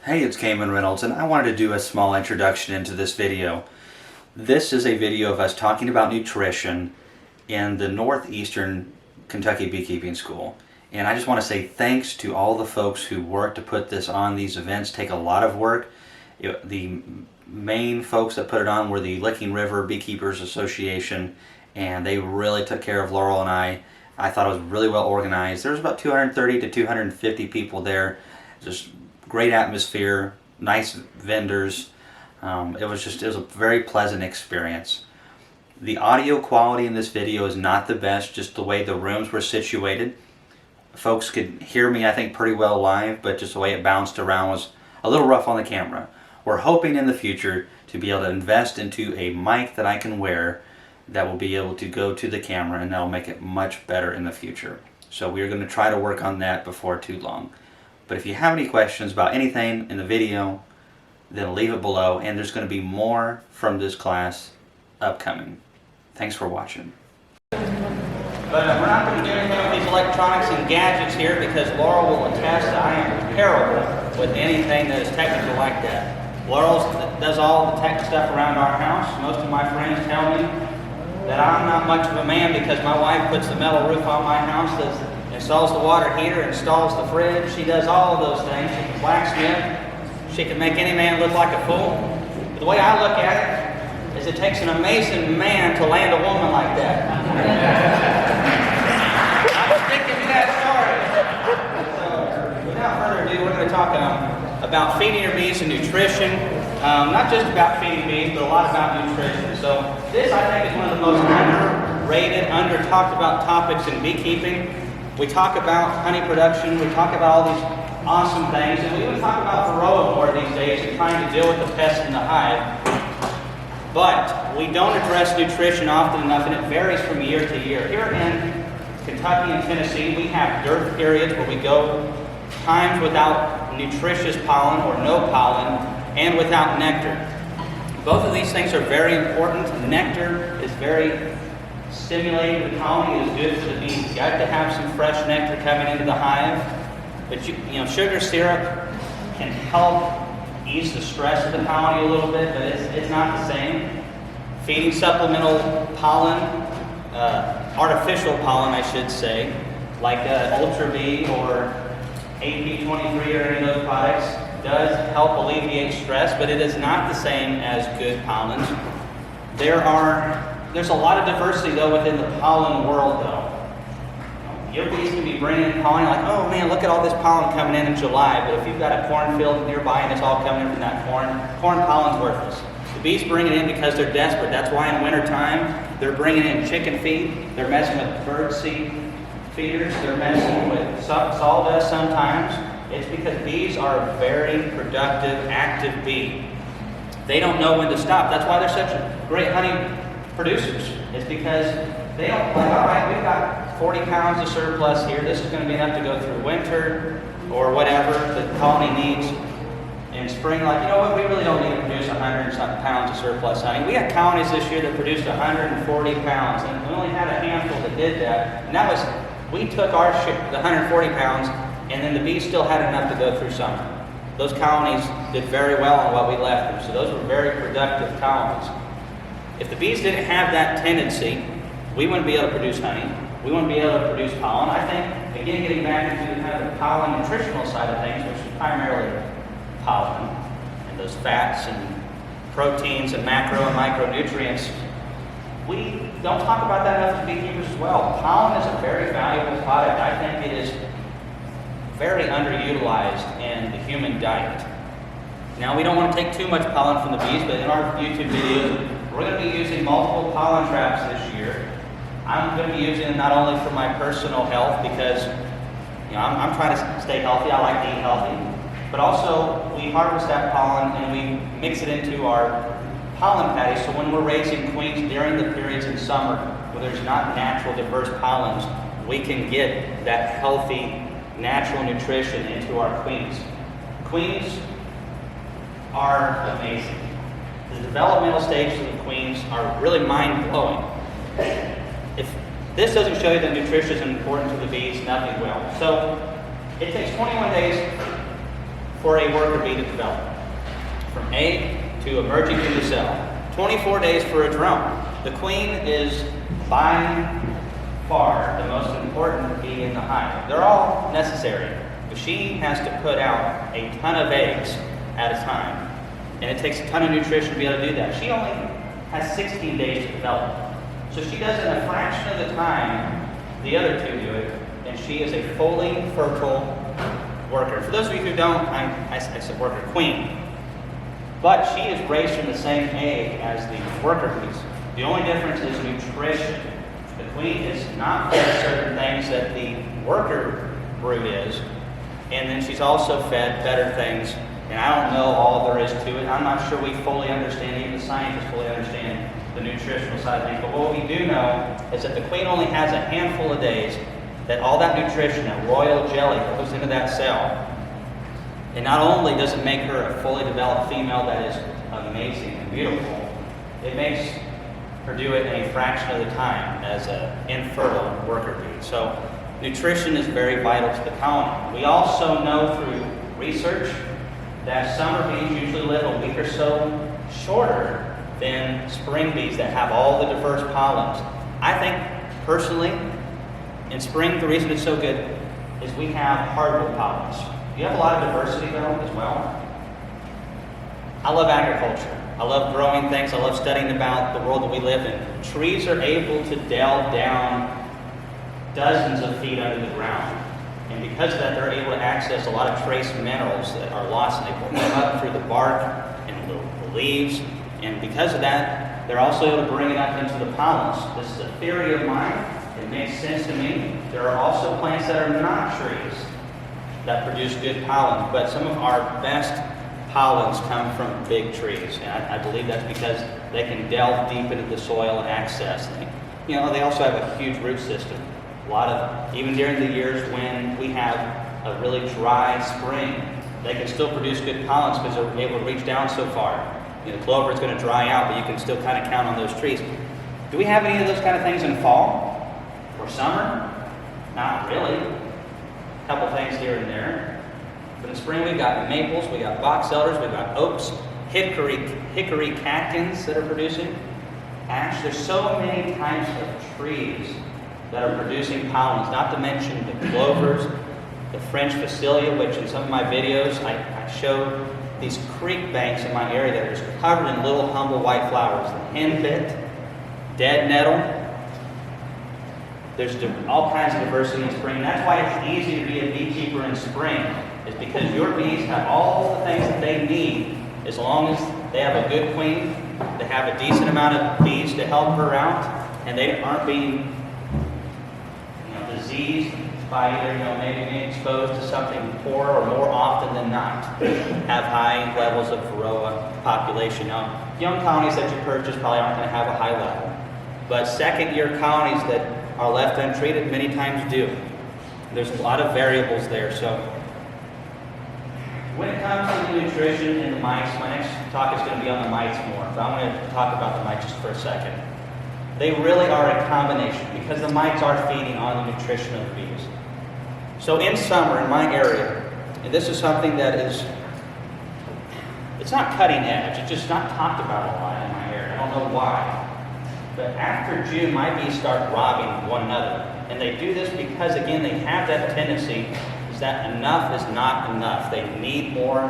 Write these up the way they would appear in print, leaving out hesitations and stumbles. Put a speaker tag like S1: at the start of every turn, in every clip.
S1: Hey, it's Kamon Reynolds, and I wanted to do a small introduction into this video. This is a video of us talking about nutrition in the Northeastern Kentucky Beekeeping School. And I just want to say thanks to all the folks who work to put this on. These events take a lot of work. The main folks that put it on were the Licking River Beekeepers Association, and they really took care of Laurel and I. I thought it was really well organized. There was about 230 to 250 people there. Just great atmosphere, nice vendors. It was a very pleasant experience. The audio quality in this video is not the best, just the way the rooms were situated. Folks could hear me, I think, pretty well live, but just the way it bounced around was a little rough on the camera. We're hoping in the future to be able to invest into a mic that I can wear that will be able to go to the camera, and that'll make it much better in the future. So we're going to try to work on that before too long. But if you have any questions about anything in the video, then leave it below, and there's going to be more from this class upcoming. Thanks for watching. But we're not going to do anything with these electronics and gadgets here because Laurel will attest that I am terrible with anything that is technical like that. Laurel does all the tech stuff around our house. Most of my friends tell me that I'm not much of a man because my wife puts the metal roof on my house, installs the water heater, installs the fridge. She does all of those things. She can blacksmith. She can make any man look like a fool. But the way I look at it is it takes an amazing man to land a woman like that. I'm sticking to that story. So, without further ado, we're going to talk about feeding your bees and nutrition. Not just about feeding bees, but a lot about nutrition. So this, I think, is one of the most underrated, under-talked about topics in beekeeping. We talk about honey production, we talk about all these awesome things, and we even talk about Varroa more these days and trying to deal with the pests in the hive. But we don't address nutrition often enough, and it varies from year to year. Here in Kentucky and Tennessee, we have dearth periods where we go times without nutritious pollen or no pollen, and without nectar. Both of these things are very important. Nectar is very stimulating to the colony, is good for the bees. You got to have some fresh nectar coming into the hive. But sugar syrup can help ease the stress of the colony a little bit, but it's not the same. Feeding supplemental pollen, artificial pollen, I should say, like Ultra Bee or AP23 or any of those products, does help alleviate stress, but it is not the same as good pollens. There's a lot of diversity, though, within the pollen world, though. Your bees can be bringing in pollen, like, oh man, look at all this pollen coming in July, but if you've got a cornfield nearby and it's all coming in from that corn pollen's worthless. The bees bring it in because they're desperate. That's why in wintertime, they're bringing in chicken feed, they're messing with bird seed feeders, they're messing with sawdust sometimes. It's because bees are a very productive, active bee. They don't know when to stop. That's why they're such great honey producers. It's because they don't, like, all right, we've got 40 pounds of surplus here. This is going to be enough to go through winter or whatever the colony needs. In spring, like, you know what, we really don't need to produce 100 and something pounds of surplus honey. We had colonies this year that produced 140 pounds, and we only had a handful that did that. And that was, we took the 140 pounds, and then the bees still had enough to go through summer. Those colonies did very well on what we left them, so those were very productive colonies. If the bees didn't have that tendency, we wouldn't be able to produce honey. We wouldn't be able to produce pollen. I think, again, getting back into kind of the pollen nutritional side of things, which is primarily pollen and those fats and proteins and macro and micronutrients, we don't talk about that enough as beekeepers as well. Pollen is a very valuable product. I think it is very underutilized in the human diet. Now, we don't want to take too much pollen from the bees, but in our YouTube videos, we're going to be using multiple pollen traps this year. I'm going to be using them not only for my personal health, because I'm trying to stay healthy, I like to eat healthy, but also we harvest that pollen and we mix it into our pollen patties, so when we're raising queens during the periods in summer where there's not natural diverse pollens, we can get that healthy natural nutrition into our queens. Queens are amazing. The developmental stages of the queens are really mind-blowing. If this doesn't show you that nutrition is important to the bees, nothing will. So it takes 21 days for a worker bee to develop. From egg to emerging from the cell. 24 days for a drone. The queen is by far the most important bee in the hive. They're all necessary, but she has to put out a ton of eggs at a time. And it takes a ton of nutrition to be able to do that. She only has 16 days to develop. So she does it in a fraction of the time the other two do it, and she is a fully fertile worker. For those of you who don't, I said worker, queen. But she is raised from the same egg as the worker bees. The only difference is nutrition. The queen is not fed certain things that the worker brood is, and then she's also fed better things. And I don't know all there is to it. I'm not sure we fully understand, even the scientists fully understand the nutritional side of things. But what we do know is that the queen only has a handful of days that all that nutrition, that royal jelly goes into that cell. And not only does it make her a fully developed female that is amazing and beautiful, it makes her do it in a fraction of the time as an infertile worker bee. So nutrition is very vital to the colony. We also know through research that summer bees usually live a week or so shorter than spring bees that have all the diverse pollens. I think, personally, in spring, the reason it's so good is we have hardwood pollens. You have a lot of diversity, though, as well. I love agriculture. I love growing things. I love studying about the world that we live in. Trees are able to delve down dozens of feet under the ground. And because of that, they're able to access a lot of trace minerals that are lost, and they pull them up through the bark and the leaves. And because of that, they're also able to bring it up into the pollens. This is a theory of mine. It makes sense to me. There are also plants that are not trees that produce good pollen, but some of our best pollens come from big trees. And I believe that's because they can delve deep into the soil and access. They also have a huge root system. A lot of, even during the years when we have a really dry spring, they can still produce good pollens because they're able to reach down so far. The clover is going to dry out, but you can still kind of count on those trees. Do we have any of those kind of things in fall or summer? Not really. A couple things here and there. But in spring, we've got maples, we've got box elders, we've got oaks, hickory catkins that are producing ash. There's so many types of trees that are producing pollens, not to mention the clovers, the French Phacelia, which in some of my videos I show these creek banks in my area that are just covered in little humble white flowers. The henbit, dead nettle. There's all kinds of diversity in spring. That's why it's easy to be a beekeeper in spring, is because your bees have all the things that they need as long as they have a good queen, they have a decent amount of bees to help her out, and they aren't being diseased by either maybe being exposed to something poor or more often than not have high levels of Varroa population. Now, young colonies that you purchase probably aren't going to have a high level, but second-year colonies that are left untreated many times do. There's a lot of variables there. So when it comes to the nutrition and the mites, my next talk is going to be on the mites more, but I'm going to talk about the mites just for a second. They really are a combination because the mites are feeding on the nutrition of the bees. So in summer in my area, and this is something that it's not cutting edge, it's just not talked about a lot in my area. I don't know why. But after June, my bees start robbing one another. And they do this because, again, they have that tendency is that enough is not enough. They need more.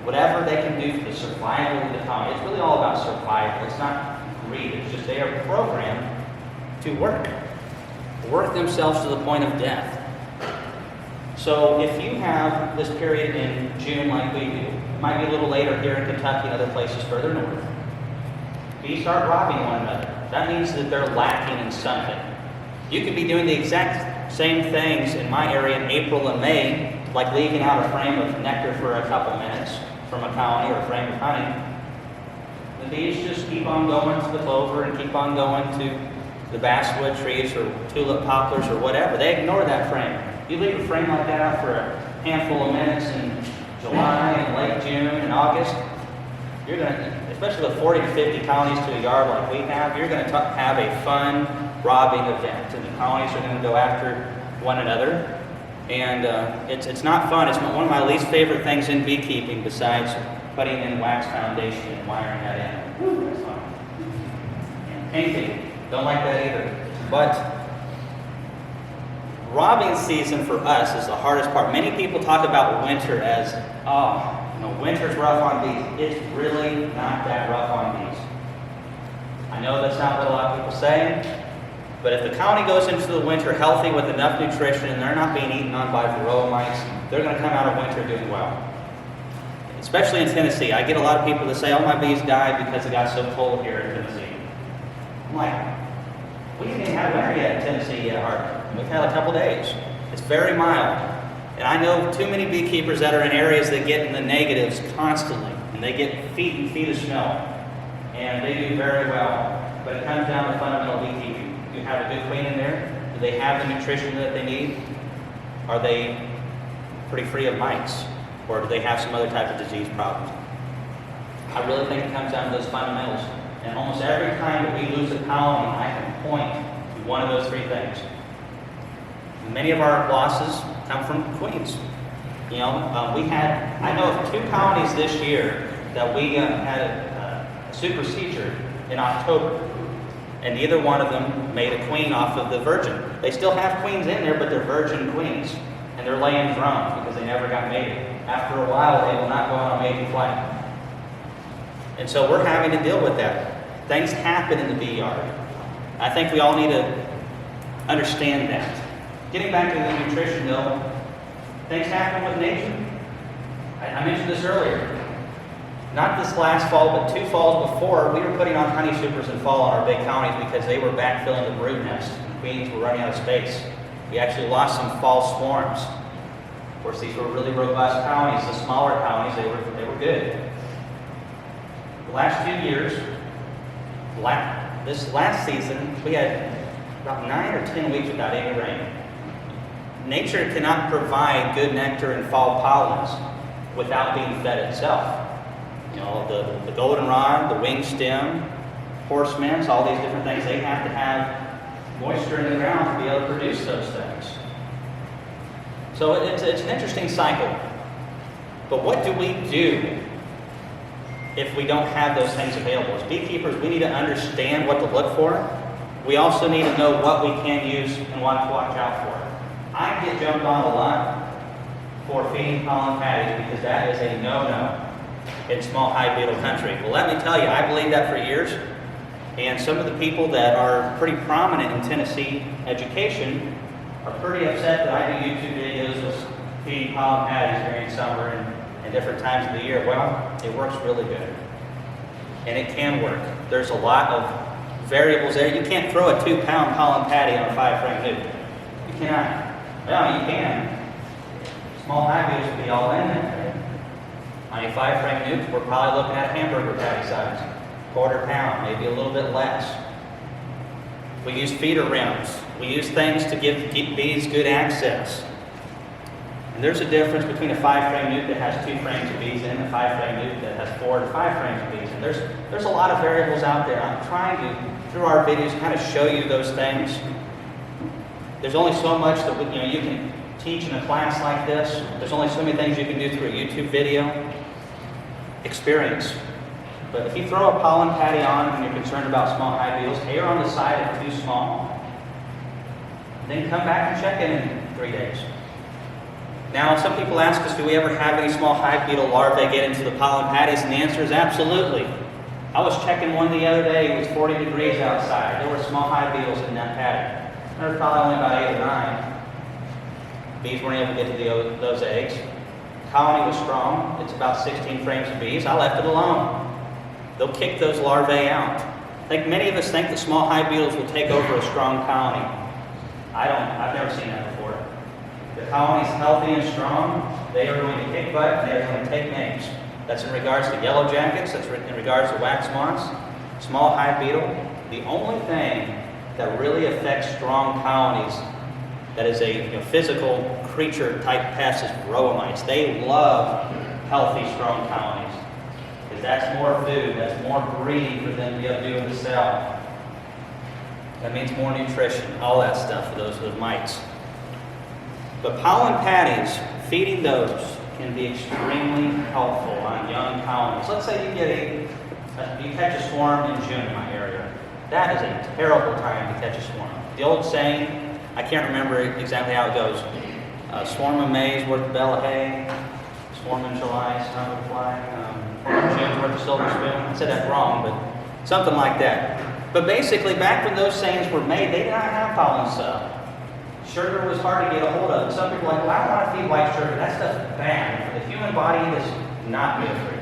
S1: Whatever they can do for the survival of the colony. It's really all about survival. It's not greed. It's just they are programmed to work themselves to the point of death. So if you have this period in June like we do, it might be a little later here in Kentucky and other places further north, bees start robbing one another. That means that they're lacking in something. You could be doing the exact same things in my area in April and May, like leaving out a frame of nectar for a couple minutes from a colony or a frame of honey. The bees just keep on going to the clover and keep on going to the basswood trees or tulip poplars or whatever. They ignore that frame. You leave a frame like that out for a handful of minutes in July and late June and August, you're going to, especially with 40 to 50 colonies to a yard like we have, you're going to have a fun robbing event. And the colonies are going to go after one another. And it's not fun. It's one of my least favorite things in beekeeping besides putting in wax foundation and wiring that in. Woo, that's fun. And painting, don't like that either. But robbing season for us is the hardest part. Many people talk about winter as, oh, winter's rough on bees. It's really not that rough on bees. I know that's not what a lot of people say, but if the colony goes into the winter healthy with enough nutrition and they're not being eaten on by Varroa mites, they're going to come out of winter doing well. Especially in Tennessee. I get a lot of people that say, oh, my bees died because it got so cold here in Tennessee. I'm like, we didn't even have winter yet in Tennessee yet, hardly. We've had a couple days. It's very mild. And I know too many beekeepers that are in areas that get in the negatives constantly. And they get feet of snow. And they do very well. But it comes down to fundamental beekeeping. You have a good queen in there. Do they have the nutrition that they need? Are they pretty free of mites? Or do they have some other type of disease problems? I really think it comes down to those fundamentals. And almost every time that we lose a colony, I can point to one of those three things. Many of our losses come from queens. I know of 2 colonies this year that we had a super seizure in October, and neither one of them made a queen off of the virgin. They still have queens in there, but they're virgin queens, and they're laying drones because they never got mated. After a while, they will not go on a mating flight. And so we're having to deal with that. Things happen in the bee yard. I think we all need to understand that. Getting back to the nutrition though, things happen with nature. I mentioned this earlier. Not this last fall, but 2 falls before, we were putting on honey supers in fall on our big colonies because they were backfilling the brood nest. And queens were running out of space. We actually lost some fall swarms. Of course, these were really robust colonies. The smaller colonies, they were good. The last 2 years, this last season, we had about 9 or 10 weeks without any rain. Nature cannot provide good nectar and fall pollens without being fed itself. The goldenrod, the winged stem, horse mints, all these different things, they have to have moisture in the ground to be able to produce those things. So it's an interesting cycle. But what do we do if we don't have those things available? As beekeepers, we need to understand what to look for. We also need to know what we can use and what to watch out for. I get jumped on a lot for feeding pollen patties because that is a no-no in small hive beetle country. Well, let me tell you, I believed that for years. And some of the people that are pretty prominent in Tennessee education are pretty upset that I do YouTube videos of feeding pollen patties during summer and different times of the year. Well, it works really good. And it can work. There's a lot of variables there. You can't throw a 2-pound pollen patty on a 5-frame nuke. You cannot. Well, you can. Small hive beetles would be all in there. On a 5-frame nuke, we're probably looking at a hamburger patty size. 1/4 pound, maybe a little bit less. We use feeder rims. We use things to give bees good access. And there's a difference between a 5-frame nuke that has 2 frames of bees and a 5-frame nuke that has 4 to 5 frames of bees. And there's a lot of variables out there. I'm trying to, through our videos, kind of show you those things. There's only so much that you can teach in a class like this. There's only so many things you can do through a YouTube video. Experience. But if you throw a pollen patty on and you're concerned about small hive beetles, err on the side of too small. Then come back and check in 3 days. Now, some people ask us, do we ever have any small hive beetle larvae get into the pollen patties? And the answer is absolutely. I was checking one the other day. It was 40 degrees outside. There were small hive beetles in that patty. There were probably only about 8 or 9. Bees weren't able to get to those eggs. Colony was strong. It's about 16 frames of bees. I left it alone. They'll kick those larvae out. I think many of us think that small hive beetles will take over a strong colony. I've never seen that before. The colony's healthy and strong. They are going to kick butt and they're going to take names. That's in regards to yellow jackets. That's in regards to wax moths. Small hive beetle. The only thing that really affects strong colonies that is a physical creature type pest is Varroa mites. They love healthy, strong colonies because that's more food, that's more breeding for them to be able to do in the cell. That means more nutrition, all that stuff for those mites. But pollen patties, feeding those can be extremely helpful on young colonies. Let's say you catch a swarm in June in my area. That is a terrible time to catch a swarm. The old saying, I can't remember exactly how it goes. Swarm in May is worth a bale of hay. Swarm in July is not worth a fly. Swarm in June is worth a silver spoon. I said that wrong, but something like that. But basically, back when those sayings were made, they did not have pollen stuff. Sugar was hard to get a hold of. And some people are like, well, I don't want to feed white sugar. That stuff's bad. For the human body, it is not good for you.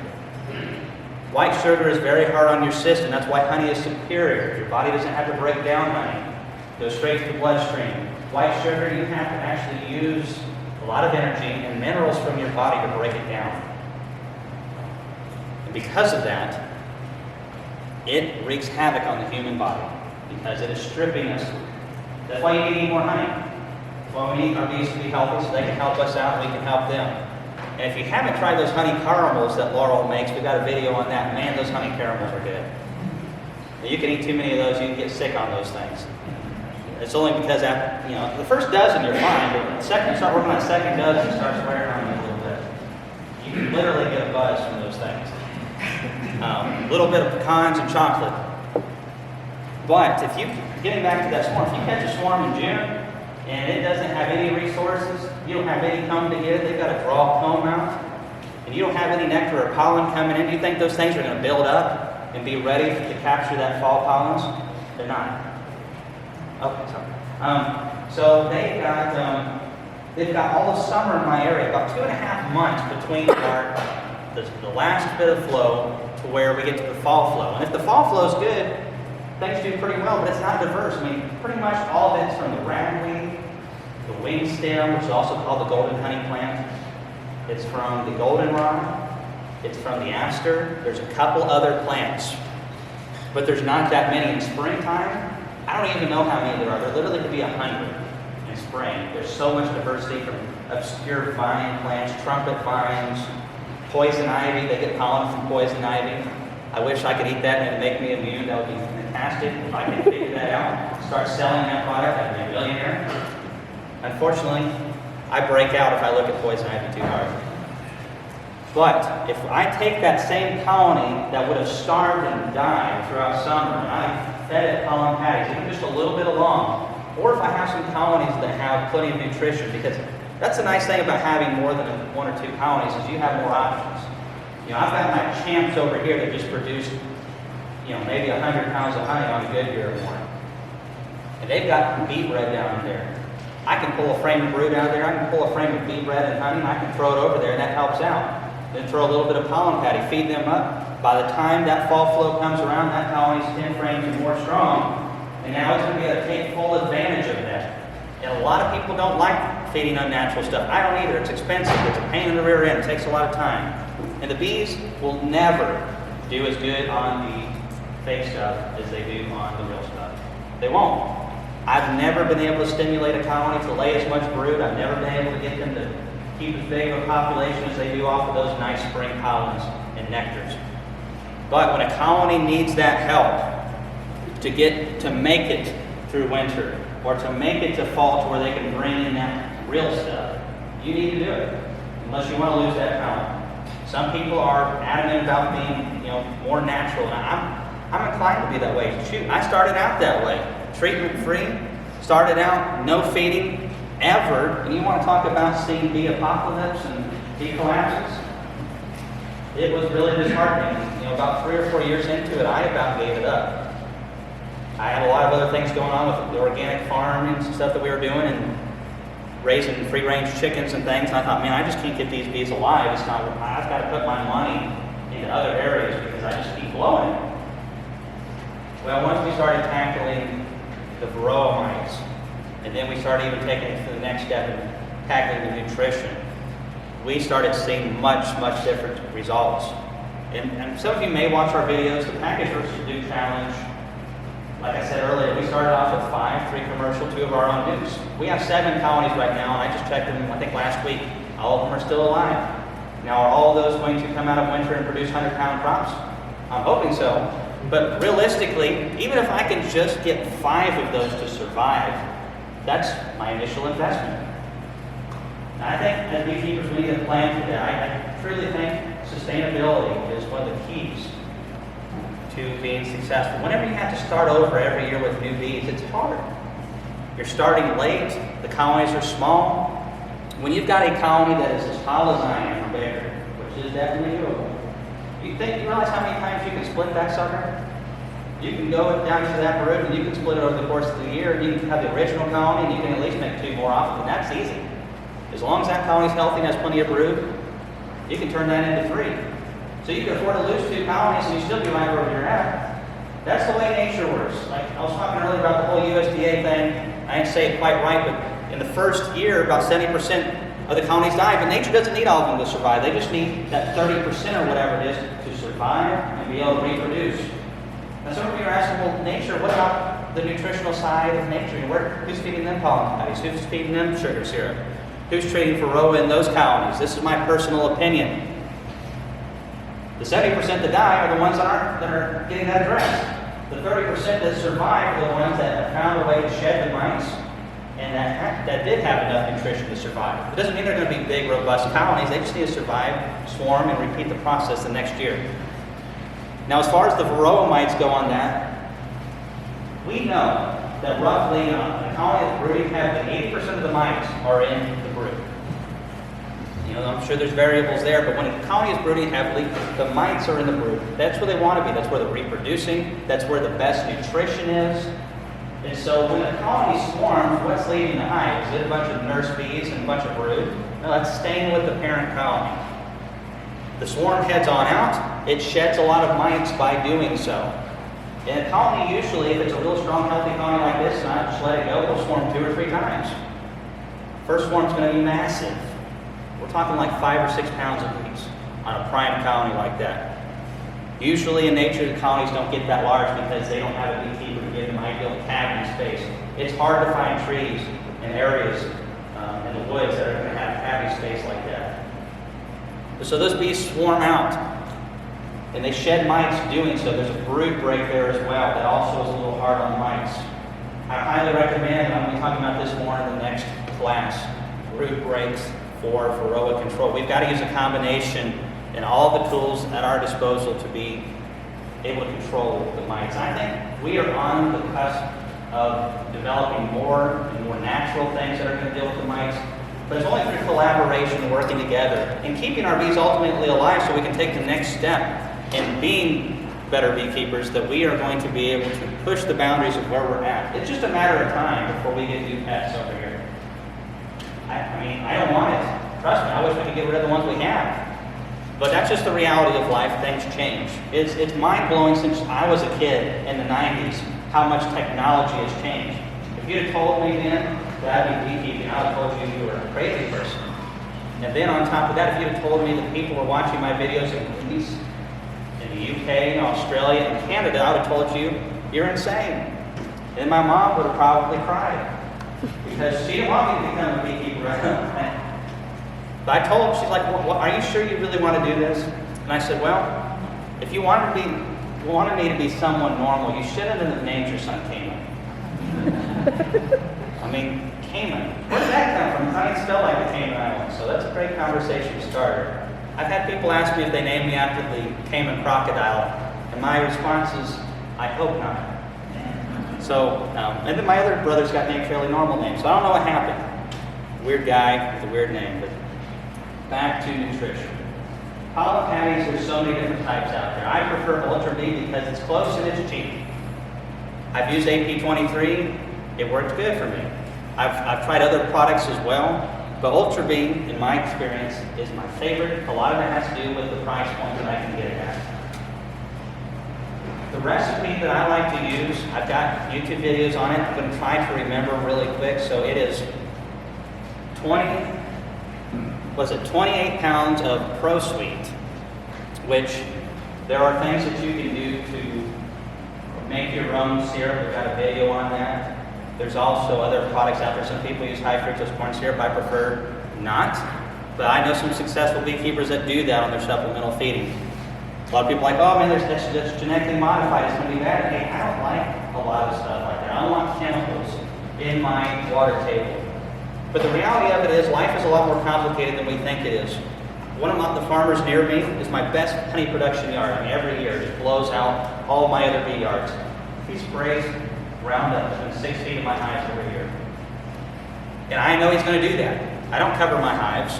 S1: White sugar is very hard on your system. That's why honey is superior. Your body doesn't have to break down honey. It goes straight to the bloodstream. White sugar, you have to actually use a lot of energy and minerals from your body to break it down. And because of that, it wreaks havoc on the human body because it is stripping us. That's why you need to eat more honey. That's why we need our bees to be healthy so they can help us out and we can help them. And if you haven't tried those honey caramels that Laurel makes, we've got a video on that. Man, those honey caramels are good. You can eat too many of those, you can get sick on those things. It's only because after, the first dozen you're fine, but the second you start working on the second dozen, it starts wearing on you a little bit. You can literally get a buzz from those things. A little bit of pecans and chocolate. But if you, getting back to that swarm, if you catch a swarm in June and it doesn't have any resources, you don't have any comb to get it, they've got to draw a comb out, and you don't have any nectar or pollen coming in, do you think those things are going to build up and be ready to capture that fall pollens? They're not. Okay, sorry. So they've got all of summer in my area, about 2.5 months between the last bit of flow to where we get to the fall flow. And if the fall flow is good, things do pretty well, but it's not diverse. I mean, pretty much all of it's from the ragweed, the wing stem, which is also called the golden honey plant. It's from the goldenrod. It's from the aster. There's a couple other plants, but there's not that many in springtime. I don't even know how many there are. There literally could be 100 in spring. There's so much diversity from obscure vine plants, trumpet vines, poison ivy. They get pollen from poison ivy. I wish I could eat that and make me immune. That would be fantastic. If I could figure that out, start selling that product, I'd be a millionaire. Unfortunately, I break out if I look at poison ivy too hard. But if I take that same colony that would have starved and died throughout summer, and I fed it pollen patties, even just a little bit along, or if I have some colonies that have plenty of nutrition, because that's the nice thing about having more than 1 or 2 colonies is you have more options. I've got my champs over here that just produced, maybe 100 pounds of honey on a good year or more. And they've got bee bread down there. I can pull a frame of brood out of there, I can pull a frame of bee bread and honey, and I can throw it over there, and that helps out. Then throw a little bit of pollen patty, feed them up. By the time that fall flow comes around, that colony's 10 frames and more strong, and now it's going to be able to take full advantage of that. And a lot of people don't like feeding unnatural stuff. I don't either. It's expensive. It's a pain in the rear end. It takes a lot of time. And the bees will never do as good on the fake stuff as they do on the real stuff. They won't. I've never been able to stimulate a colony to lay as much brood. I've never been able to get them to keep as big of a population as they do off of those nice spring pollens and nectars. But when a colony needs that help to make it through winter or to make it to fall to where they can bring in that real stuff, you need to do it, unless you want to lose that colony. Some people are adamant about being, more natural, and I'm inclined to be that way. Shoot, I started out that way, treatment-free, started out no feeding ever, and you want to talk about seeing bee apocalypse and bee collapses? It was really disheartening. About 3 or 4 years into it, I about gave it up. I had a lot of other things going on with the organic farming and stuff that we were doing, and raising free-range chickens and things, and I thought, man, I just can't get these bees alive. I've got to put my money into other areas because I just keep blowing it. Well, once we started tackling the Varroa mites, and then we started even taking it to the next step and tackling the nutrition, we started seeing much, much different results. And some of you may watch our videos, the Package versus Do Challenge. Like I said earlier, we started off with 5, 3 commercial, 2 of our own dukes. We have 7 colonies right now, and I just checked them, I think last week. All of them are still alive. Now, are all of those going to come out of winter and produce 100-pound crops? I'm hoping so. But realistically, even if I can just get 5 of those to survive, that's my initial investment. And I think as beekeepers, we need to plan for that. I truly think sustainability is one of the keys to being successful. Whenever you have to start over every year with new bees, it's hard. You're starting late, the colonies are small. When you've got a colony that is as tall as I am or bigger, which is definitely doable, you realize how many times you can split that sucker? You can go down to that brood and you can split it over the course of the year, and you can have the original colony and you can at least make 2 more off of it. That's easy. As long as that colony is healthy and has plenty of brood, you can turn that into 3. So you can afford to lose 2 colonies and you still be right where you're at. That's the way nature works. Like I was talking earlier about the whole USDA thing. I didn't say it quite right, but in the first year, about 70% of the colonies die. But nature doesn't need all of them to survive. They just need that 30% or whatever it is to survive and be able to reproduce. And some of you are asking, well, nature, what about the nutritional side of nature? Who's feeding them pollen patties? Who's feeding them sugar syrup? Who's treating Varroa in those colonies? This is my personal opinion. The 70% that die are the ones that are getting that addressed. The 30% that survive are the ones that have found a way to shed the mites and that did have enough nutrition to survive. It doesn't mean they're going to be big, robust colonies. They just need to survive, swarm, and repeat the process the next year. Now, as far as the Varroa mites go on that, we know that roughly a colony that's brooding have 80% of the mites are in the brood. You know, I'm sure there's variables there, but when a colony is brooding heavily, the mites are in the brood. That's where they want to be. That's where they're reproducing. That's where the best nutrition is. And so when a colony swarms, what's leaving the hive? Is it a bunch of nurse bees and a bunch of brood? No, that's staying with the parent colony. The swarm heads on out. It sheds a lot of mites by doing so. And a colony usually, if it's a real strong, healthy colony like this, not just let it go, it'll swarm 2 or 3 times. First swarm's going to be massive. We're talking like 5 or 6 pounds apiece on a prime colony like that. Usually in nature, the colonies don't get that large because they don't have a beekeeper to give them ideal cavity space. It's hard to find trees and areas in the woods that are going to have cavity space like that. So those bees swarm out, and they shed mites doing so. There's a brood break there as well that also is a little hard on mites. I highly recommend, and I'm going to be talking about this more in the next class, brood breaks for Varroa control. We've got to use a combination and all the tools at our disposal to be able to control the mites. I think we are on the cusp of developing more and more natural things that are going to deal with the mites, but it's only through collaboration, working together, and keeping our bees ultimately alive so we can take the next step in being better beekeepers, that we are going to be able to push the boundaries of where we're at. It's just a matter of time before we get new pests over here. I mean, I don't want it. Trust me, I wish we could get rid of the ones we have. But that's just the reality of life. Things change. It's mind-blowing since I was a kid in the 90s how much technology has changed. If you'd have told me then that I'd be beekeeping, I would have told you were a crazy person. And then on top of that, if you'd have told me that people were watching my videos in Greece, in the UK, and Australia, and Canada, I would have told you, you're insane. And my mom would have probably cried because she didn't want me to become a beekeeper. But I told her, she's like, well, are you sure you really want to do this? And I said, well, if you wanted me to be someone normal, you shouldn't have named your son Kamon. I mean, Kamon. Where did that come from? I didn't spell like the Kamon Islands. So that's a great conversation starter. I've had people ask me if they named me after the Kamon crocodile, and my response is, I hope not. So, and then my other brothers got named fairly normal names, so I don't know what happened. Weird guy with a weird name, but back to nutrition. Pollen patties, there's so many different types out there. I prefer Ultra B because it's close and it's cheap. I've used AP23, it worked good for me. I've tried other products as well, but Ultra B, in my experience, is my favorite. A lot of it has to do with the price point that I can get it at. The recipe that I like to use, I've got YouTube videos on it. I'm going to try to remember really quick. So it is 28 pounds of Pro Sweet, which there are things that you can do to make your own syrup. We've got a video on that. There's also other products out there. Some people use high fructose corn syrup. I prefer not, but I know some successful beekeepers that do that on their supplemental feeding. A lot of people are like, oh man, that's genetically modified, it's going to be bad. Hey, I don't like a lot of stuff like that. I don't want chemicals in my water table. But the reality of it is life is a lot more complicated than we think it is. One of the farmers near me is my best honey production yard. I mean, every year just blows out all my other bee yards. He sprays Roundup within 6 feet of my hives every year. And I know he's going to do that. I don't cover my hives.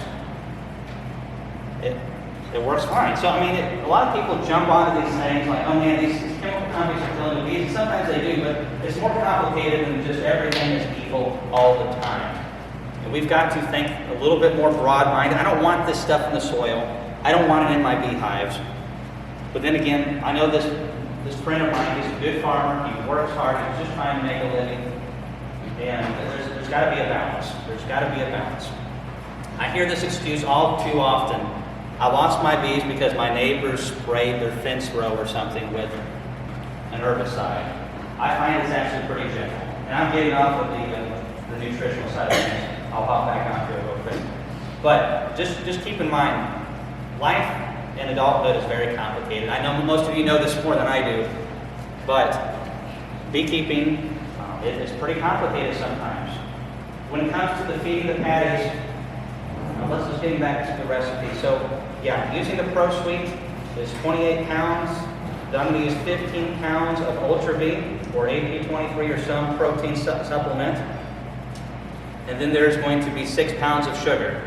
S1: It works fine. So, I mean, a lot of people jump onto these things like, oh man, these chemical companies are killing the bees. And sometimes they do, but it's more complicated than just everything is evil all the time. And we've got to think a little bit more broad-minded. I don't want this stuff in the soil. I don't want it in my beehives. But then again, I know this friend of mine, he's a good farmer. He works hard. He's just trying to make a living. And there's got to be a balance. There's got to be a balance. I hear this excuse all too often. I lost my bees because my neighbors sprayed their fence row or something with an herbicide. I find it's actually pretty gentle. And I'm getting off of the nutritional side of things. I'll hop back onto it real quick. But just keep in mind, life in adulthood is very complicated. I know most of you know this more than I do, but beekeeping is pretty complicated sometimes. When it comes to the feeding the patties, let's just get back to the recipe. So, yeah, using the Pro Sweet is 28 pounds. Then I'm going to use 15 pounds of Ultra B or AP23 or some protein supplement. And then there's going to be 6 pounds of sugar.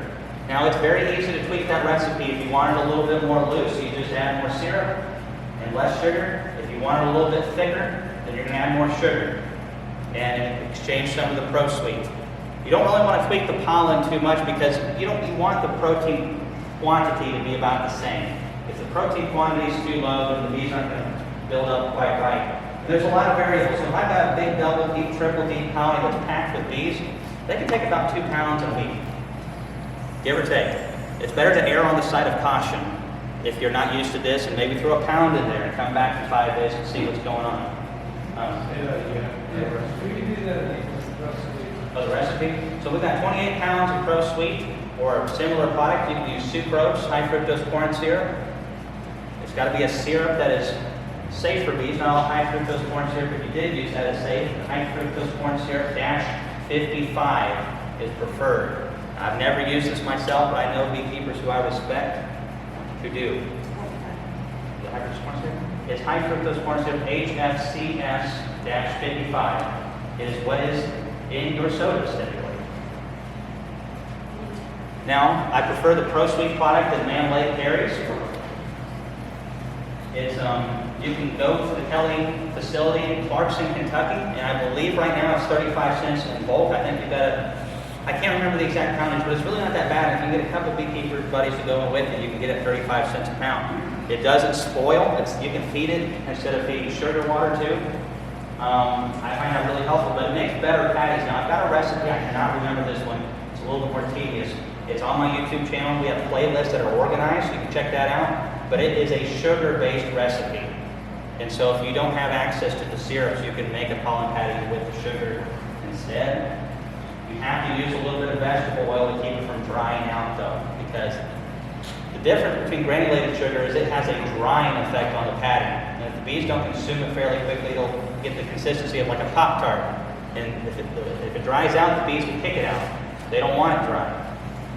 S1: Now, it's very easy to tweak that recipe. If you want it a little bit more loose, you just add more syrup and less sugar. If you want it a little bit thicker, then you're going to add more sugar and exchange some of the Pro Sweet. You don't really want to tweak the pollen too much because you want the protein quantity to be about the same. If the protein quantity is too low, then the bees aren't going to build up quite right. And there's a lot of variables. So if I've got a big double deep, triple deep colony that's packed with bees, they can take about 2 pounds a week, give or take. It's better to err on the side of caution if you're not used to this, and maybe throw a pound in there and come back in 5 days and see what's going on. The recipe. So we've got 28 pounds of Pro Sweet or a similar product. You can use sucrose, high fructose corn syrup. It's got to be a syrup that is safe for bees. Not all high fructose corn syrup, if you did use that, is safe. High fructose corn syrup -55 is preferred. I've never used this myself, but I know beekeepers who I respect who do. The high fructose corn syrup? It's high fructose corn syrup HFCS-55. It is what is in your sodas typically. Now, I prefer the Pro Sweet product that Man Lake carries. It's you can go to the Kelly facility in Clarkson, Kentucky, and I believe right now it's 35 cents in bulk. I think I can't remember the exact poundage, but it's really not that bad. If you can get a couple of beekeeper buddies to go in with you can get it 35 cents a pound. It doesn't spoil. You can feed it instead of feeding sugar water too. I find that really helpful, but it makes better patties. Now, I've got a recipe. I cannot remember this one. It's a little bit more tedious. It's on my YouTube channel. We have playlists that are organized. You can check that out. But it is a sugar-based recipe. And so if you don't have access to the syrups, you can make a pollen patty with the sugar instead. You have to use a little bit of vegetable oil to keep it from drying out, though, because the difference between granulated sugar is it has a drying effect on the patty. And if the bees don't consume it fairly quickly, it'll get the consistency of like a Pop-Tart. And if it dries out, the bees can kick it out. They don't want it dry.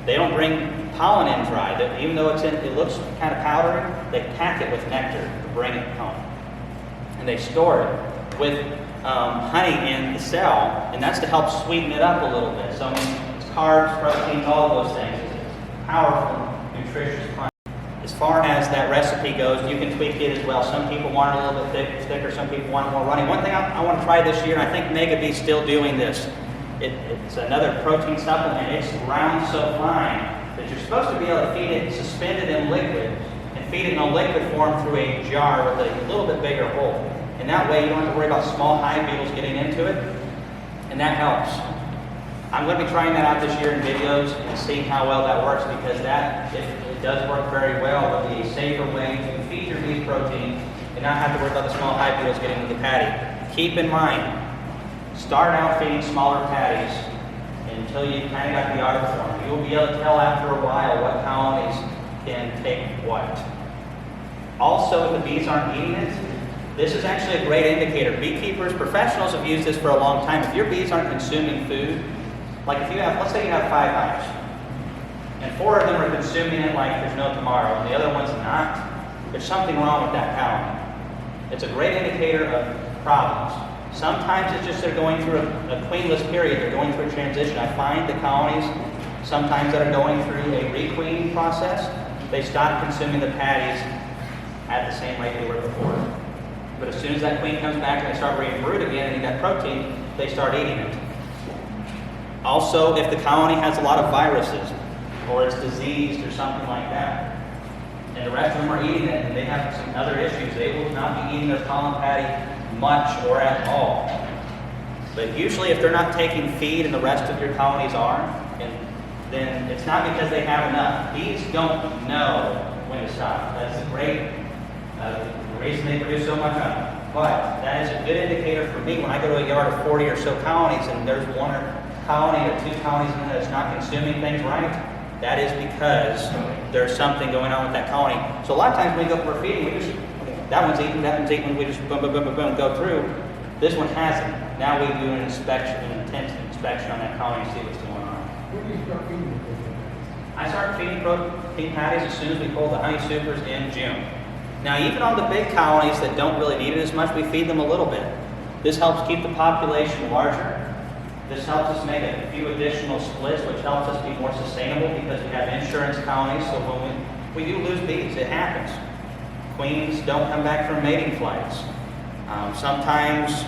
S1: They don't bring pollen in dry. Even though it looks kind of powdery, they pack it with nectar to bring it home. And they store it with honey in the cell, and that's to help sweeten it up a little bit. So I mean, it's carbs, proteins, all of those things. It's powerful, nutritious plant. As far as that recipe goes, you can tweak it as well. Some people want it a little bit thicker, some people want it more runny. One thing I want to try this year, and I think Mega Bee's still doing this, it's another protein supplement. It's ground so fine that you're supposed to be able to feed it suspended in liquid and feed it in a liquid form through a jar with a little bit bigger hole. And that way you don't have to worry about small hive beetles getting into it, and that helps. I'm going to be trying that out this year in videos and seeing how well that works, because it does work very well with a safer way to feed your bees protein and not have to worry about the small hive beetles getting into the patty. Keep in mind, start out feeding smaller patties until you kind of got the art of form. You'll be able to tell after a while what colonies can take what. Also, if the bees aren't eating it, this is actually a great indicator. Beekeepers, professionals have used this for a long time. If your bees aren't consuming food, Like if you have, let's say you have 5 hives, and 4 of them are consuming it like there's no tomorrow, and the other one's not, there's something wrong with that colony. It's a great indicator of problems. Sometimes it's just they're going through a queenless period, they're going through a transition. I find the colonies sometimes that are going through a requeening process, they stop consuming the patties at the same rate they were before. But as soon as that queen comes back and they start breeding brood again and you got protein, they start eating it. Also, if the colony has a lot of viruses, or it's diseased or something like that, and the rest of them are eating it and they have some other issues, they will not be eating their pollen patty much or at all. But usually if they're not taking feed and the rest of your colonies are, then it's not because they have enough. Bees don't know when to stop. That's a great reason they produce so much honey. But that is a good indicator for me when I go to a yard of 40 or so colonies and there's 1 colony or 2 colonies in there that's not consuming things right. That is because there's something going on with that colony. So a lot of times when we go for feeding, we just, that one's eating, we just boom, boom, boom, boom, boom, go through. This one hasn't. Now we do an inspection, an intense inspection on that colony to see what's going on.
S2: When do you start feeding?
S1: I start feeding protein patties as soon as we pull the honey supers in June. Now even on the big colonies that don't really need it as much, we feed them a little bit. This helps keep the population larger. This helps us make a few additional splits, which helps us be more sustainable because we have insurance colonies, so when we do lose bees, it happens. Queens don't come back from mating flights. Sometimes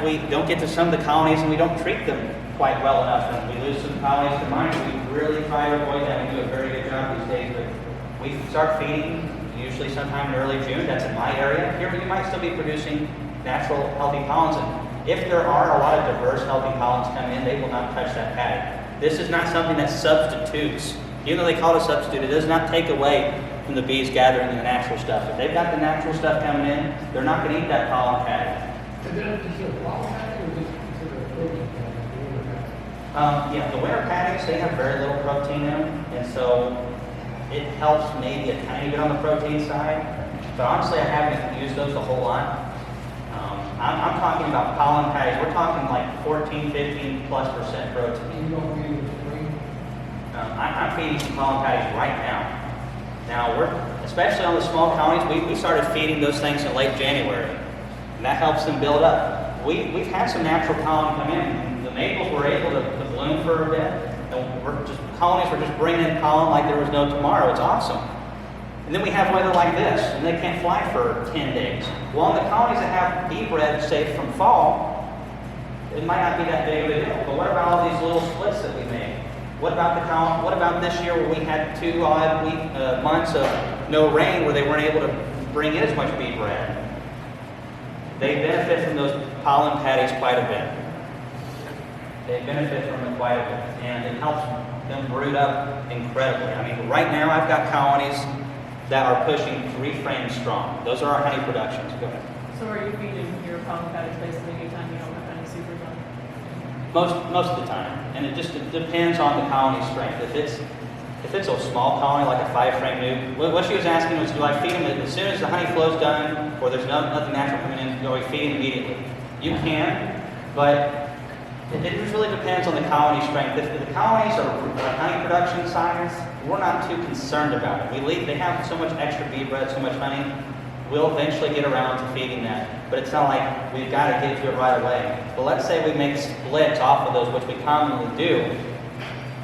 S1: we don't get to some of the colonies and we don't treat them quite well enough, and we lose some colonies to mine. We really try to avoid that. We do a very good job these days, but we start feeding usually sometime in early June. That's in my area. Here you might still be producing natural, healthy pollens, and if there are a lot of diverse, healthy pollens come in, they will not touch that patty. This is not something that substitutes. Even though they call it a substitute, it does not take away from the bees gathering the natural stuff. If they've got the natural stuff coming in, they're not going to eat that pollen patty.
S2: Is that considered a pollen patty or is it considered a protein patty?
S1: Yeah, the winter patties, they have very little protein in them, and so it helps maybe a tiny bit on the protein side. But honestly, I haven't used those a whole lot. I'm talking about pollen patties. We're talking like 14, 15 plus % protein.
S2: You don't feed in the spring?
S1: I'm feeding some pollen patties right now. Now, especially on the small colonies, we started feeding those things in late January, and that helps them build up. We've had some natural pollen come in. The maples were able to bloom for a bit, and colonies were just bringing in pollen like there was no tomorrow. It's awesome. And then we have weather like this, and they can't fly for 10 days. Well, on the colonies that have bee bread safe from fall, it might not be that big of a deal. But what about all these little splits that we made? What about this year where we had 2 odd months of no rain where they weren't able to bring in as much bee bread? They benefit from those pollen patties quite a bit. They benefit from it quite a bit, and it helps them brood up incredibly. I mean, right now I've got colonies that are pushing 3 frames strong. Those are our honey productions. Go ahead.
S3: So are you feeding your pollen patties basically anytime you don't have honey supers on?
S1: Most of the time, and it just depends on the colony strength. If it's a small colony like a 5-frame nuke, what she was asking was, do I feed them as soon as the honey flow's done, or there's nothing natural coming in? Do I feed them immediately? You can, but it just really depends on the colony strength. If the colonies are honey production size, we're not too concerned about it. They have so much extra bee bread, so much honey, we'll eventually get around to feeding that. But it's not like we've got to get to it right away. But let's say we make splits off of those, which we commonly do.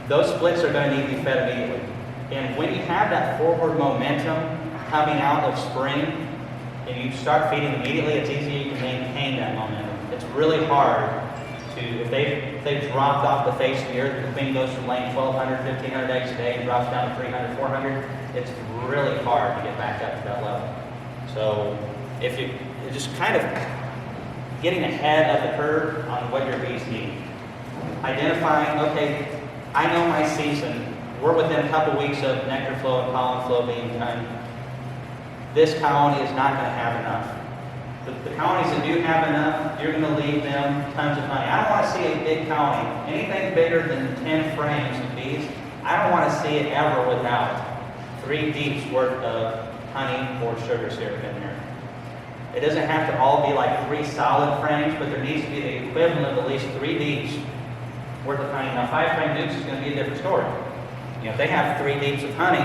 S1: Those splits are going to need to be fed immediately. And when you have that forward momentum coming out of spring, and you start feeding immediately, it's easier to maintain that momentum. It's really hard if they've dropped off the face of the earth, the queen goes from laying 1,200, 1,500 eggs a day and drops down to 300, 400, it's really hard to get back up to that level. So if you're just kind of getting ahead of the curve on what your bees need. Identifying, okay, I know my season, we're within a couple weeks of nectar flow and pollen flow being done. This colony is not going to have enough. The colonies that do have enough, you're going to leave them tons of honey. I don't want to see a big colony. Anything bigger than 10 frames of bees, I don't want to see it ever without 3 deeps worth of honey or sugar syrup in there. It doesn't have to all be like 3 solid frames, but there needs to be the equivalent of at least 3 deeps worth of honey. Now, 5-frame nukes is going to be a different story. You know, if they have 3 deeps of honey,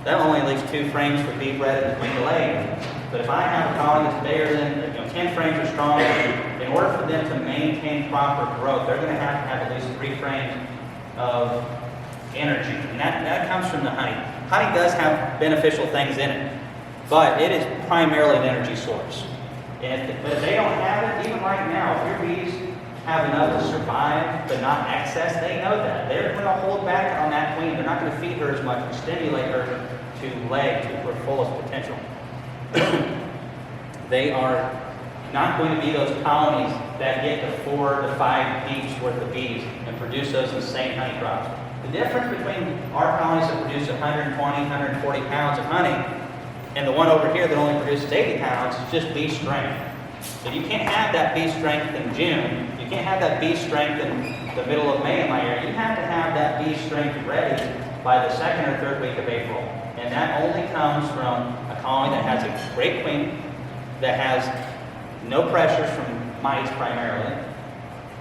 S1: that only leaves 2 frames for bee bread and queen to lay. But if I have a colony that's bigger than, 10 frames or stronger, in order for them to maintain proper growth, they're going to have at least 3 frames of energy. And that comes from the honey. Honey does have beneficial things in it, but it is primarily an energy source. But if they don't have it, even right now, if your bees have enough to survive, but not excess, they know that. They're going to hold back on that queen. They're not going to feed her as much and stimulate her to lay to her fullest potential. They are not going to be those colonies that get to 4 to 5 beeps worth of bees and produce those insane honey crops. The difference between our colonies that produce 120, 140 pounds of honey and the one over here that only produces 80 pounds is just bee strength. So you can't have that bee strength in June. You can't have that bee strength in the middle of May in my area. You have to have that bee strength ready by the 2nd or 3rd week of April. And that only comes from a colony that has a great queen, that has no pressures from mites primarily,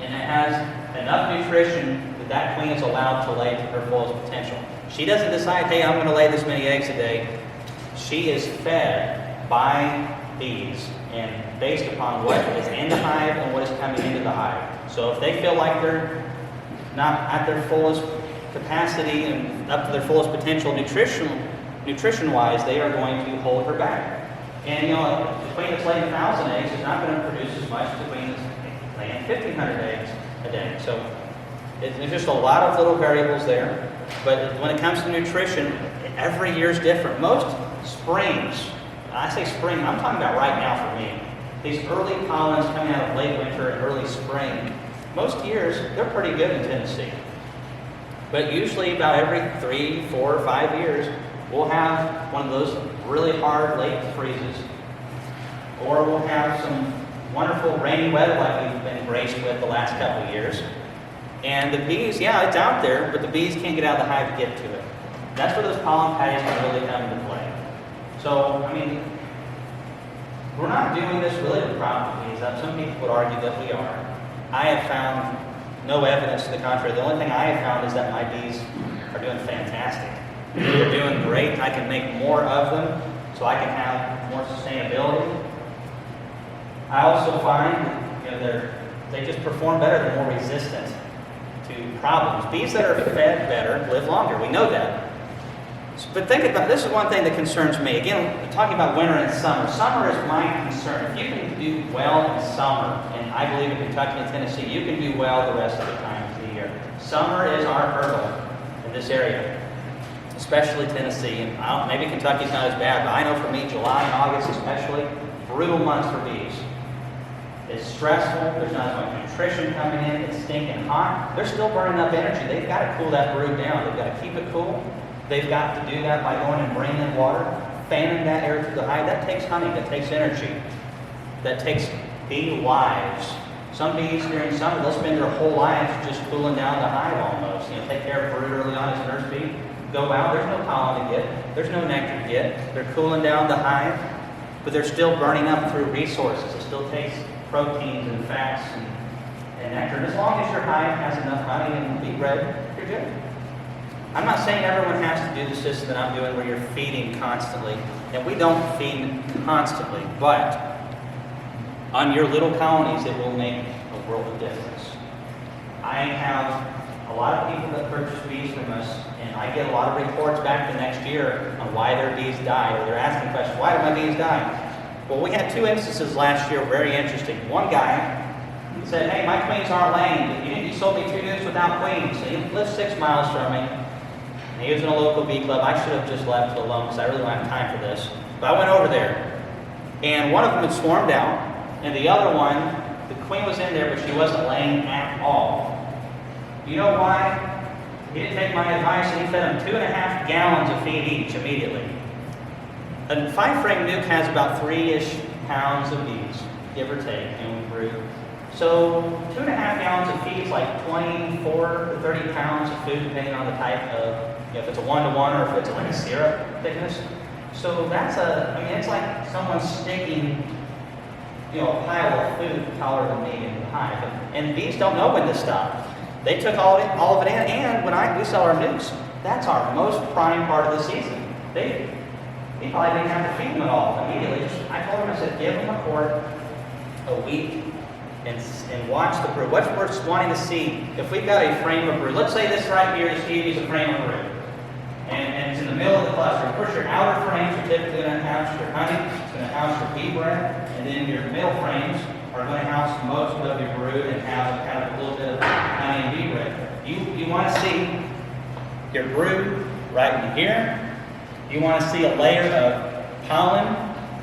S1: and it has enough nutrition that that queen is allowed to lay to her fullest potential. She doesn't decide, hey, I'm going to lay this many eggs a day. She is fed by bees and based upon what is in the hive and what is coming into the hive. So if they feel like they're not at their fullest capacity and up to their fullest potential nutrition-wise, they are going to hold her back. And the queen that's laying 1,000 eggs is not going to produce as much as the queen that's laying 1,500 eggs a day. So there's just a lot of little variables there. But when it comes to nutrition, every year is different. Most springs, I say spring, I'm talking about right now for me. These early pollens coming out of late winter and early spring, most years, they're pretty good in Tennessee. But usually about every 3, 4, 5 years, we'll have one of those really hard late freezes, or we'll have some wonderful rainy weather like we've been graced with the last couple of years. And the bees, yeah, it's out there, but the bees can't get out of the hive to get to it. That's where those pollen patties can really come into play. So, I mean, we're not doing this really to prop the bees up. Some people would argue that we are. I have found no evidence to the contrary. The only thing I have found is that my bees are doing fantastic. They're doing great. I can make more of them so I can have more sustainability. I also find that they just perform better. They're more resistant to problems. Bees that are fed better live longer. We know that. But think about, this is one thing that concerns me. Again, talking about winter and summer. Summer is my concern. If you can do well in summer, and I believe in Kentucky and Tennessee, you can do well the rest of the time of the year. Summer is our hurdle in this area, especially Tennessee. And maybe Kentucky's not as bad, but I know for me, July and August especially, brutal months for bees. It's stressful. There's not as much nutrition coming in. It's stinking hot. They're still burning up energy. They've got to cool that brood down. They've got to keep it cool. They've got to do that by going and bringing in water, fanning that air through the hive. That takes honey. That takes energy. That takes bee lives. Some bees during summer, they'll spend their whole lives just cooling down the hive almost. Take care of brood early on as a nurse bee. Go out. There's no pollen to get. There's no nectar to get. They're cooling down the hive, but they're still burning up through resources. It still takes proteins and fats and nectar. And as long as your hive has enough honey and bee bread, you're good. I'm not saying everyone has to do the system that I'm doing where you're feeding constantly, and we don't feed constantly, but on your little colonies, it will make a world of difference. I have a lot of people that purchase bees from us, and I get a lot of reports back the next year on why their bees die, or they're asking questions, why do my bees die? Well, we had 2 instances last year, very interesting. One guy said, hey, my queens aren't laying. You sold me 2 nukes without queens. He lived 6 miles from me. And he was in a local bee club. I should have just left it alone because I really don't have time for this. But I went over there, and one of them had swarmed out, and the other one, the queen was in there, but she wasn't laying at all. You know why? He didn't take my advice, and he fed them 2.5 gallons of feed each immediately. A 5-frame nuke has about 3-ish pounds of bees, give or take, in brood. So 2.5 gallons of feed is like 24 to 30 pounds of food, depending on the type of, if it's a 1-to-1 or if it's like a syrup thickness. So that's it's like someone sticking, a pile of food taller than me in the hive. And bees don't know when to stop. They took all of it in, and when we sell our nukes, that's our most prime part of the season. He probably didn't have to feed them at all immediately. I told him, I said, give them a quart a week and watch the brood. What we're wanting to see, if we've got a frame of brood, let's say this right here, Stevie, is a frame of brood, and it's in the middle of the cluster. Of course, your outer frames are typically going to house your honey, it's going to house your bee bread, and then your middle frames are going to house most of your brood and have kind of a little bit of honey and bee bread. You want to see your brood right in here. You want to see a layer of pollen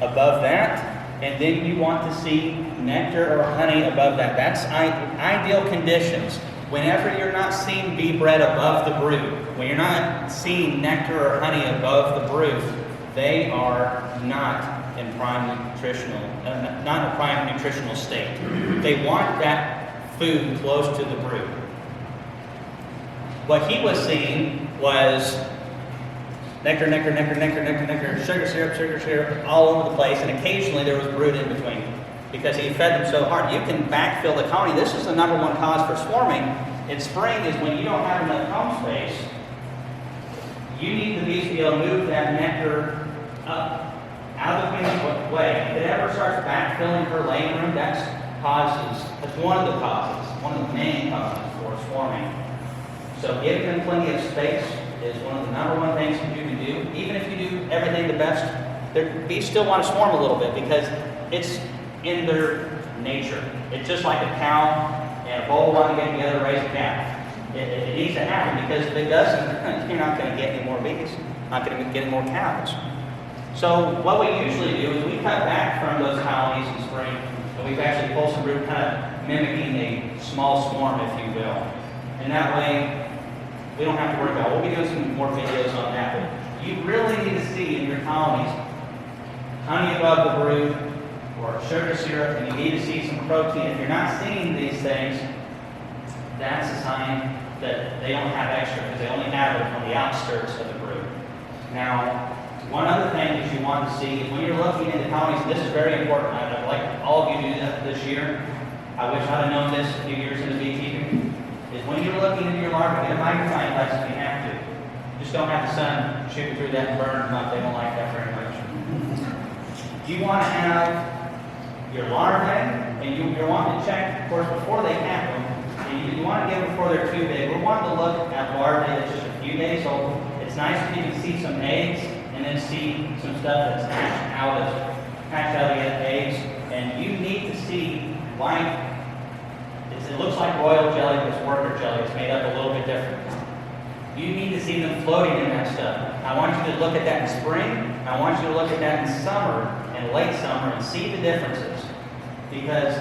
S1: above that, and then you want to see nectar or honey above that. That's ideal conditions. Whenever you're not seeing bee bread above the brood, when you're not seeing nectar or honey above the brood, they are not in not in a prime nutritional state. They want that food close to the brood. What he was seeing was nectar, sugar syrup, all over the place, and occasionally there was brood in between because he fed them so hard. You can backfill the colony. This is the number one cause for swarming in spring is when you don't have enough comb space. You need the bees to be able to move that nectar up out of the queen's way. If it ever starts backfilling her laying room, that's one of the causes, one of the main causes for swarming. So giving them plenty of space is one of the number one things you can do. Even if you do everything the best, bees still want to swarm a little bit because it's in their nature. It's just like a cow and a bull wanting to get together to raise a calf. It needs to happen because if it doesn't, you're not going to get any more bees, not going to get any more cows. So what we usually do is we cut back from those colonies in spring, and we've actually pulled some brood, kind of mimicking a small swarm, if you will. And that way, we don't have to worry about it. We'll be doing some more videos on that. But you really need to see in your colonies honey above the brood or sugar syrup, and you need to see some protein. If you're not seeing these things, that's a sign that they don't have extra because they only have it on the outskirts of the brood. Now, one other thing that you want to see is when you're looking into colonies, and this is very important. I'd like all of you to do that this year. I wish I'd have known this a few years into beekeeping. Is when you're looking into your larvae, get a magnifying glass if you have to. Just don't have the sun shooting through that and burn them up. They don't like that very much. You want to have your larvae, and you want to check, of course, before they hatch them. And you want to get them before they're too big. We're wanting to look at larvae that's just a few days old. It's nice if you can see some eggs and then see some stuff that's hatched out of the eggs. And you need to see white. It looks like royal jelly, but it's worker jelly. It's made up a little bit different. You need to see them floating in that stuff. I want you to look at that in spring. I want you to look at that in summer and late summer and see the differences. Because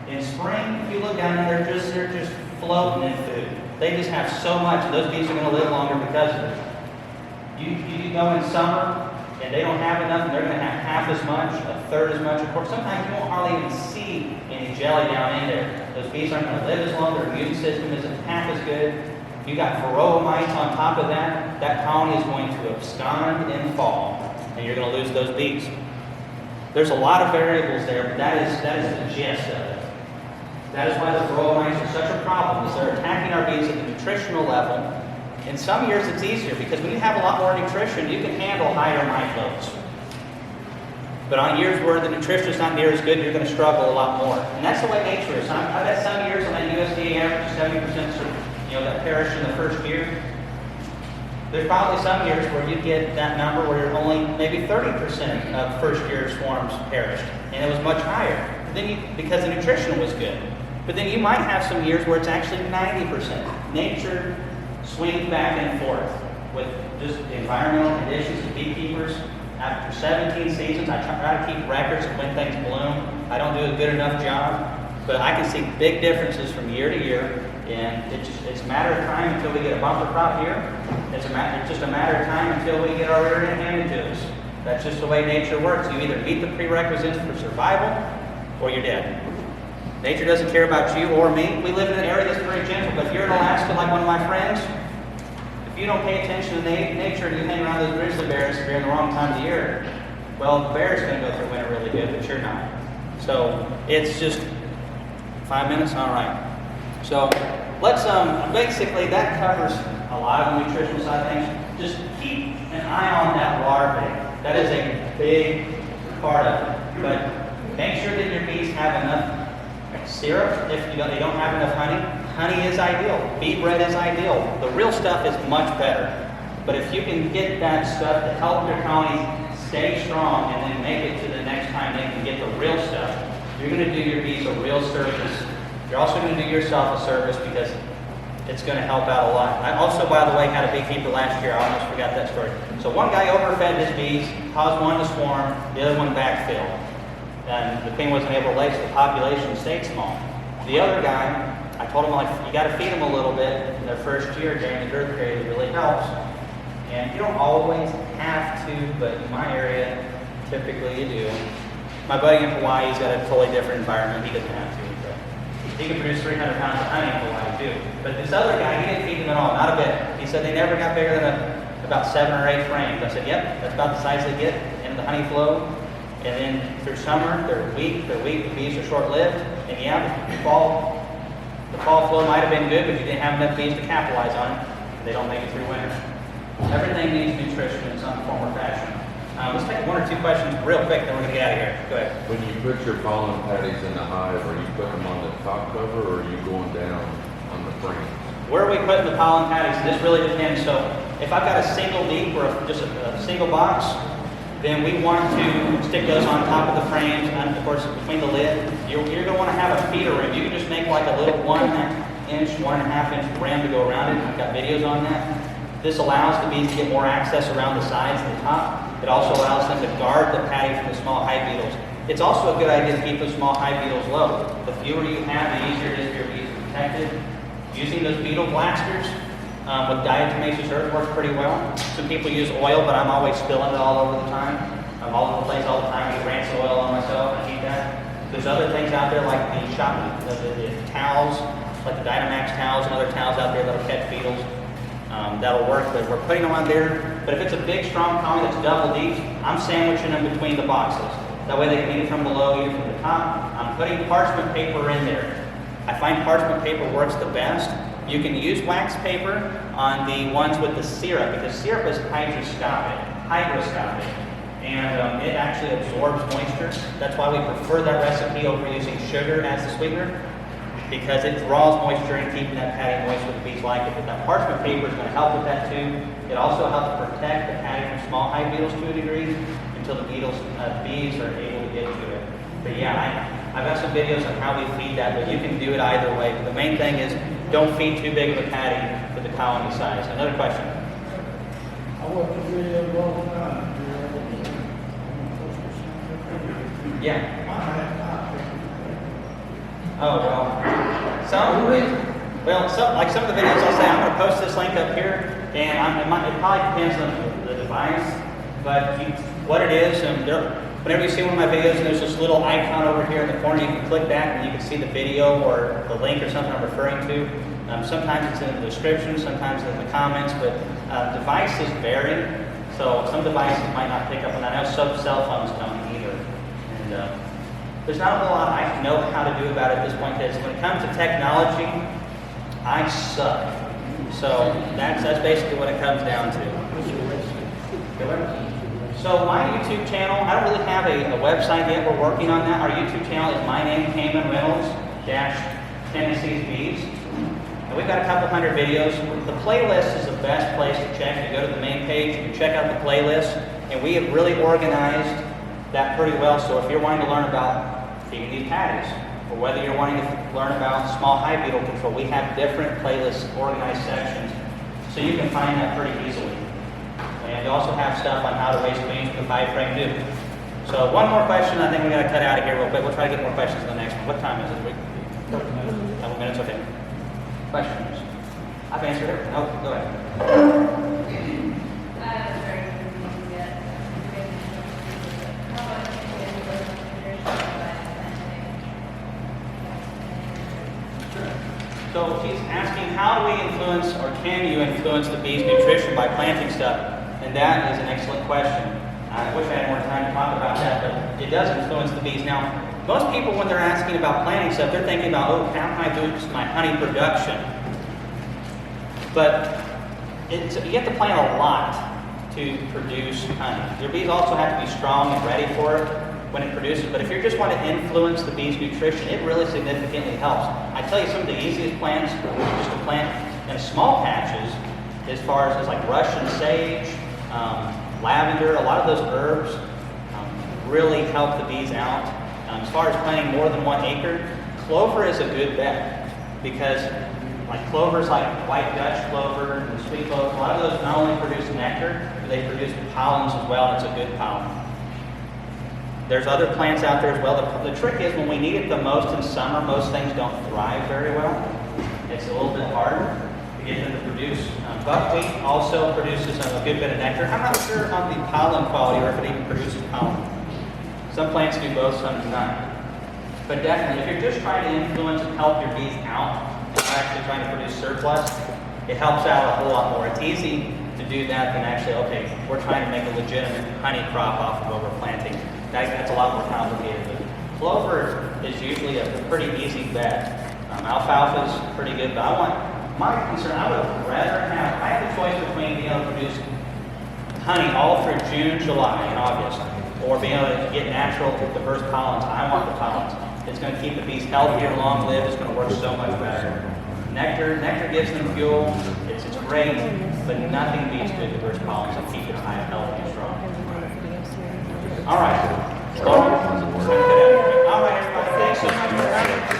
S1: in spring, if you look down there, they're just floating in food. They just have so much. Those bees are going to live longer because of it. You go in summer and they don't have enough, and they're going to have half as much, a third as much. Of course, sometimes you won't hardly even see any jelly down in there. Those bees aren't going to live as long. Their immune system isn't half as good. If you got Varroa Mites on top of that, that colony is going to abscond in fall, and you're going to lose those bees. There's a lot of variables there, but that is the gist of it. That is why the Varroa Mites are such a problem, is they're attacking our bees at the nutritional level. In some years it's easier because when you have a lot more nutrition, you can handle higher mite loads. But on years where the nutrition is not near as good, you're going to struggle a lot more. And that's the way nature is. I bet some years on that USDA average, 70% that perish in the first year. There's probably some years where you get that number where only maybe 30% of first year swarms perished, and it was much higher. But then because the nutrition was good. But then you might have some years where it's actually 90%. Nature swings back and forth with just the environmental conditions of beekeepers. After 17 seasons, I try to keep records of when things bloom. I don't do a good enough job, but I can see big differences from year to year, and it's a matter of time until we get a bumper crop here. It's just a matter of time until we get our rear end handed to us. That's just the way nature works. You either meet the prerequisites for survival, or you're dead. Nature doesn't care about you or me. We live in an area that's very gentle, but if you're in Alaska like one of my friends, if you don't pay attention to nature and you hang around those grizzly bears if you're in the wrong time of the year, well, the bear's going to go through winter really good, but you're not. So it's just 5 minutes? All right. So let's, basically that covers a lot of the nutritional side of things. Just keep an eye on that larvae. That is a big part of it. But make sure that your bees have enough syrup. If they don't have enough honey, honey is ideal. Bee bread is ideal. The real stuff is much better. But if you can get that stuff to help your colonies stay strong and then make it to the next time they can get the real stuff, you're going to do your bees a real service. You're also going to do yourself a service because it's going to help out a lot. I also, by the way, had a beekeeper last year. I almost forgot that story. So one guy overfed his bees, caused one to swarm, the other one backfilled. And the queen wasn't able to lay, so the population stayed small. The other guy, I told him, like, you got to feed them a little bit in their first year during the growth period. It really helps. And you don't always have to, but in my area, typically you do. My buddy in Hawaii, he's got a totally different environment. He doesn't have to. He can produce 300 pounds of honey in Hawaii too. But this other guy, he didn't feed them at all, not a bit. He said they never got bigger than about 7 or 8 frames. I said, yep, that's about the size they get in the honey flow. And then through summer, they're weak, the bees are short-lived. And yeah, the fall flow might have been good, but you didn't have enough bees to capitalize on it. They don't make it through winter. Everything needs nutrition in some form or fashion. Let's take 1 or 2 questions real quick, then we're going to get out of here. Go ahead.
S4: When you put your pollen patties in the hive, are you putting them on the top cover or are you going down on the frame?
S1: Where are we putting the pollen patties? This really depends. So if I've got a single leaf or just a single box, then we want to stick those on top of the frames, and of course between the lid. You're going to want to have a feeder rim. You can just make like a little 1.5 inch, 1.5 inch rim to go around it. I've got videos on that. This allows the bees to get more access around the sides and the top. It also allows them to guard the patty from the small hive beetles. It's also a good idea to keep those small hive beetles low. The fewer you have, the easier it is for your bees to be protected. Using those beetle blasters with diatomaceous earth works pretty well. Some people use oil, but I'm always spilling it all over the time. I'm all over the place all the time. I get rancid oil on myself. I hate that. There's other things out there like the towels, like the Dynamax towels and other towels out there that'll catch beetles. That'll work, but we're putting them on there. But if it's a big, strong colony that's double deep, I'm sandwiching them between the boxes. That way they can eat it from below, eat it from the top. I'm putting parchment paper in there. I find parchment paper works the best. You can use wax paper on the ones with the syrup, because syrup is hygroscopic, and it actually absorbs moisture. That's why we prefer that recipe over using sugar as the sweetener, because it draws moisture and keeping that patty moist with the bees like it. But that parchment paper is going to help with that too. It also helps protect the patty from small hive beetles to a degree until the bees are able to get to it. But yeah, I've got some videos on how we feed that, but you can do it either way. But the main thing is don't feed too big of a patty for the colony size. Another question?
S2: I watched the video all the time.
S1: Yeah. Oh, well, some of the videos I'll say, I'm going to post this link up here, and it probably depends on the device, but what it is, whenever you see one of my videos and there's this little icon over here in the corner, you can click that and you can see the video or the link or something I'm referring to. Sometimes it's in the description, sometimes in the comments, but devices vary, so some devices might not pick up on that. I know some cell phones don't either. And, there's not a whole lot I know how to do about it at this point, because when it comes to technology, I suck. So that's basically what it comes down to. So my YouTube channel, I don't really have a website yet. We're working on that. Our YouTube channel is my name, Kamon Reynolds - Tennessee's Bees. And we've got a couple hundred videos. The playlist is the best place to check. You go to the main page, you can check out the playlist, and we have really organized that pretty well. So if you're wanting to learn about feeding these patties, or whether you're wanting to learn about small hive beetle control, we have different playlists, organized sections, so you can find that pretty easily. And we also have stuff on how to raise queens with a 5-frame do. So one more question, I think we got to cut out of here real quick. We'll try to get more questions in the next one. What time is it? Couple minutes, okay. Questions? I've answered it. No, go ahead. So she's asking, how do we influence, or can you influence the bees' nutrition by planting stuff? And that is an excellent question. I wish I had more time to talk about that, but it does influence the bees. Now, most people, when they're asking about planting stuff, they're thinking about, oh, how can I boost my honey production? But you have to plant a lot to produce honey. Your bees also have to be strong and ready for it when it produces, but if you just want to influence the bee's nutrition, it really significantly helps. I tell you, some of the easiest plants just to plant in small patches, as far as like Russian sage, lavender, a lot of those herbs really help the bees out. As far as planting more than 1 acre, clover is a good bet, because like clovers like white Dutch clover and sweet clover, a lot of those not only produce nectar, but they produce pollens as well, and it's a good pollen. There's other plants out there as well. The trick is when we need it the most in summer, most things don't thrive very well. It's a little bit harder to get them to produce. Buckwheat also produces a good bit of nectar. I'm not sure on the pollen quality or if it even produces pollen. Some plants do both, some do not. But definitely, if you're just trying to influence and help your bees out, and not actually trying to produce surplus, it helps out a whole lot more. It's easy to do that than actually, okay, we're trying to make a legitimate honey crop off of what we're planting. That's a lot more complicated. But clover is usually a pretty easy bet. Alfalfa is pretty good, but my concern, I would rather have, I have the choice between being able to produce honey all through June, July, and August, or being able to get natural, diverse pollens. I want the pollens. It's going to keep the bees healthier, long-lived. It's going to work so much better. Nectar gives them fuel. It's great, but nothing beats good diverse pollens and keep the hive healthy and strong. All right. All right, everybody. Thanks so much for having me.